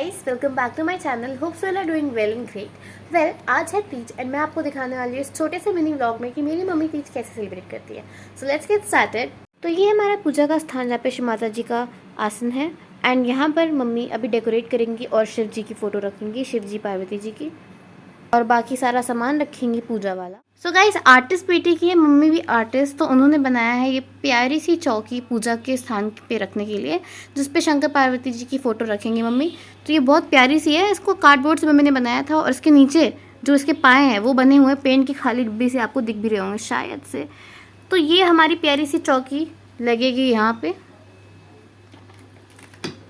Guys, welcome back to my channel. Hopes you are doing well and great. Well, आज है Teej and मैं आपको दिखाने वाली हूँ इस छोटे से मिनी व्लॉग में कि मेरी मम्मी तीज कैसे सेलिब्रेट करती है। So let's get started. तो ये हमारा पूजा का स्थान जहाँ पे शिव माता जी का आसन है एंड यहाँ पर मम्मी अभी डेकोरेट करेंगी और शिव जी की फ़ोटो रखेंगी, शिव जी पार्वती जी की, और बाकी सारा सामान रखेंगी पूजा वाला। सो गाइस, आर्टिस्ट बेटी की है, मम्मी भी आर्टिस्ट, तो उन्होंने बनाया है ये प्यारी सी चौकी पूजा के स्थान पे रखने के लिए, जिस पे शंकर पार्वती जी की फ़ोटो रखेंगी मम्मी। तो ये बहुत प्यारी सी है। इसको कार्डबोर्ड से मम्मी ने बनाया था और इसके नीचे जो इसके पाए हैं वो बने हुए पेंट की खाली डिब्बी से, आपको दिख भी रहे होंगे शायद से। तो ये हमारी प्यारी सी चौकी लगेगी यहाँ पे।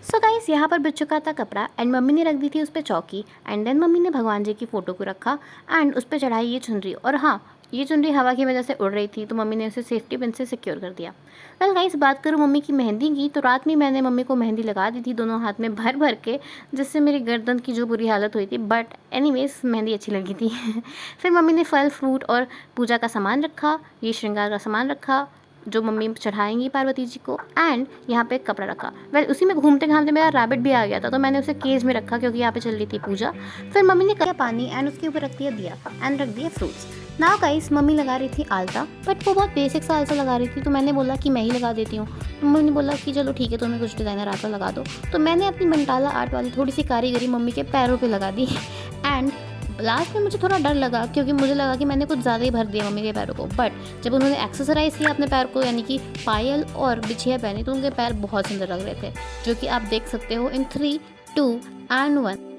सो गाइस, यहाँ पर बिच चुका था कपड़ा एंड मम्मी ने रख दी थी उस पर चौकी एंड देन मम्मी ने भगवान जी की फ़ोटो को रखा एंड उस पर चढ़ाई ये चुनरी। और हाँ, ये चुनरी हवा की वजह से उड़ रही थी तो मम्मी ने उसे सेफ्टी पिन से सिक्योर कर दिया। वेल गाइस, बात करूँ मम्मी की मेहंदी की, तो रात में मैंने मम्मी को मेहंदी लगा दी थी दोनों हाथ में भर भर के, जिससे मेरी गर्दन की जो बुरी हालत हुई थी, बट एनीवेज मेहंदी अच्छी लगी थी। फिर मम्मी ने फल फ्रूट और पूजा का सामान रखा, ये श्रृंगार का सामान रखा जो मम्मी चढ़ाएंगी पार्वती जी को, एंड यहाँ पे कपड़ा रखा। वेल, उसी में घूमते घामते मेरा रैबिट भी आ गया था तो मैंने उसे केज में रखा क्योंकि यहाँ पे चल रही थी पूजा। फिर मम्मी ने किया पानी एंड उसके ऊपर रख दिया दिया एंड रख दिया फ्रूट्स। नाउ गाइस, मम्मी लगा रही थी आलता, बट वो बहुत बेसिक सा आलता लगा रही थी तो मैंने बोला कि मैं ही लगा देती हूँ। मम्मी ने बोला कि चलो ठीक है, तुम्हें कुछ डिज़ाइनर आलता लगा दो। तो मैंने अपनी मंडाला आर्ट वाली थोड़ी सी कारीगरी मम्मी के पैरों पर लगा दी एंड लास्ट में मुझे थोड़ा डर लगा क्योंकि मुझे लगा कि मैंने कुछ ज़्यादा ही भर दिया मम्मी के पैरों को, बट जब उन्होंने एक्सरसाइज किया अपने पैर को, यानी कि पायल और बिछिया पहनी, तो उनके पैर बहुत सुंदर लग रहे थे, जो कि आप देख सकते हो इन 3, 2 एंड 1।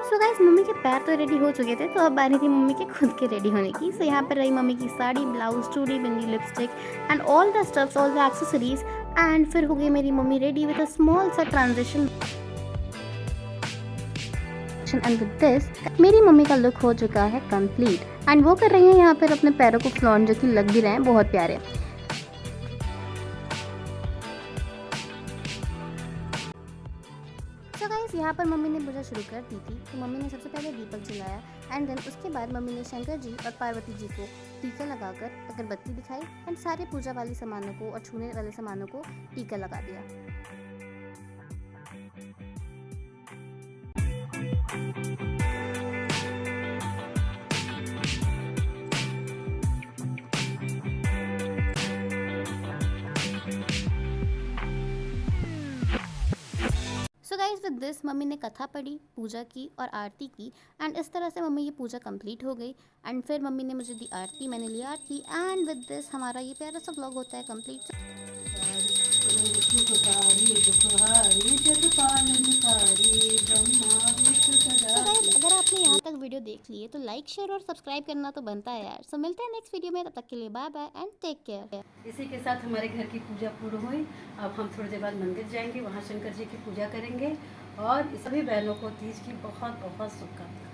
सो गाइस, मम्मी के पैर तो रेडी हो चुके थे तो अब बारी थी मम्मी के खुद के रेडी होने की। सो यहाँ पर रही मम्मी की साड़ी, ब्लाउज, चूड़ी, bindi, lipstick and all the stuffs, all the accessories. And फिर हो गई मेरी mummy ready with a small सा ट्रांजिशन। एंड विद दिस मेरी मम्मी का लुक हो चुका है कंप्लीट एंड वो कर रही है यहाँ पर अपने पैरों को फ्लॉन्ट, जो कि लग भी रहे हैं बहुत प्यारे। तो गाइस, यहाँ पर मम्मी ने पूजा शुरू कर दी थी। तो मम्मी ने सबसे पहले दीपक जलाया एंड देन उसके बाद मम्मी ने शंकर जी और पार्वती जी को टीका लगाकर अगरबत्ती दिखाई एंड सारे पूजा वाली सामानों को और छूने वाले सामानों को टीका लगा दिया। So guys, with this mummy ने कथा पढ़ी, पूजा की और आरती की एंड इस तरह से मम्मी की पूजा कंप्लीट हो गई। एंड फिर मम्मी ने मुझे दी आरती, मैंने ली आरती एंड विद दिस हमारा ये प्यारा सा व्लॉग होता है कंप्लीट। तो गाइज, अगर आपने यहाँ तक वीडियो देख ली है तो लाइक, शेयर और सब्सक्राइब करना तो बनता है यार। सो मिलते हैं नेक्स्ट वीडियो में, तब तक के लिए bye bye and take care. इसी के साथ हमारे घर की पूजा पूर्ण हुई। अब हम थोड़ी देर बाद मंदिर जाएंगे, वहाँ शंकर जी की पूजा करेंगे और सभी बहनों को तीज की बहुत बहुत शुभकामनाएं।